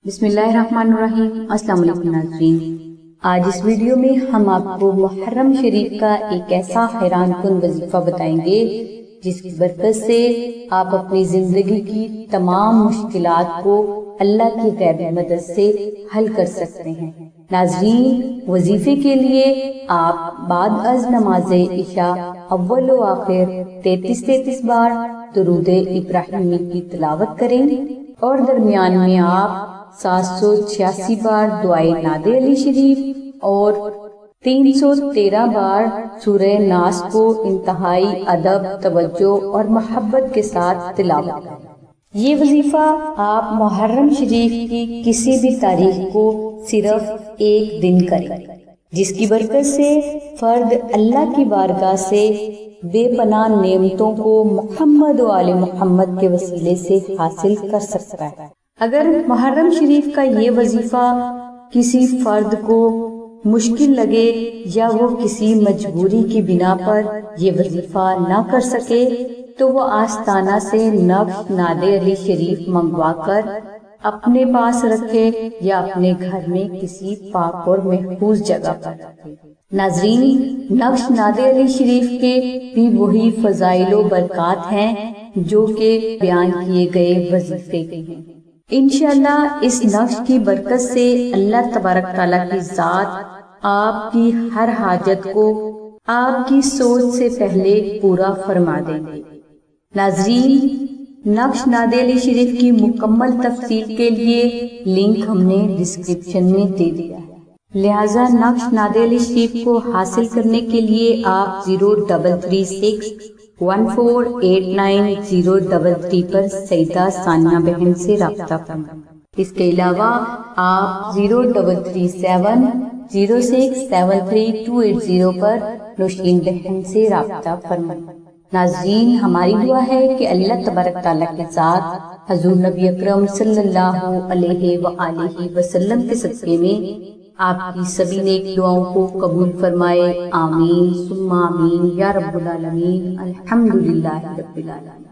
بسم اللہ الرحمن الرحیم۔ السلام علیکم ناظرین، آج اس ویڈیو میں ہم آپ کو محرم شریف کا ایک ایسا حیران کن وظیفہ بتائیں گے جس کی برکت سے آپ اپنی زندگی کی تمام مشکلات کو اللہ کی غیبی مدد سے حل کر سکتے ہیں۔ ناظرین، وظیفے کے لیے آپ بعد از نماز عشاء اول و آخر 33 بار درود ابراہیمی کی تلاوت کریں اور درمیان میں آپ 786 بار دعائے ناد علی شریف اور 313 بار سورہ ناس کو انتہائی ادب، توجہ اور محبت کے ساتھ تلاوت کریں۔ یہ وظیفہ آپ محرم شریف کی کسی بھی تاریخ کو صرف ایک دن کریں، جس کی برکت سے فرد اللہ کی بارگاہ سے بے پناہ نعمتوں کو محمد و آل محمد کے وسیلے سے حاصل کر سکتا ہے۔ اگر محرم شریف کا یہ وظیفہ کسی فرد کو مشکل لگے یا وہ کسی مجبوری کی بنا پر یہ وظیفہ نہ کر سکے تو وہ آستانہ سے نقش ناد علی شریف منگوا کر اپنے پاس رکھے یا اپنے گھر میں کسی پاک اور محفوظ جگہ پر رکھے۔ ناظرین، نقش ناد علی شریف کے بھی وہی فضائل و برکات ہیں جو کہ بیان کیے گئے وظیفے کے ہیں۔ انشاءاللہ اس نقش کی برکت سے اللہ تبارک تعالیٰ کی ذات آپ کی ہر حاجت کو آپ کی سوچ سے پہلے پورا فرما دیں گے۔ ناظرین، نقش ناد علی شریف کی مکمل تفصیل کے لیے لنک ہم نے ڈسکرپشن میں دے دیا ہے، لہٰذا نقش ناد علی شریف کو حاصل کرنے کے لیے آپ 0336 1489 پر سیدہ ثانیہ بہن سے رابطہ فرمائیں۔ اس کے علاوہ آپ 0337 0673 پر نوشین بہن سے رابطہ فرمائیں۔ ناظرین، ہماری دعا ہے کہ اللہ تبارک تعالیٰ کے ذات حضور نبی اکرم صلی اللہ علیہ وآلہ وسلم کے صدقے میں آپ کی سبھی نیک دعاؤں کو قبول فرمائے۔ آمین ثم آمین یا رب العالمین۔ الحمدللہ رب العالمین۔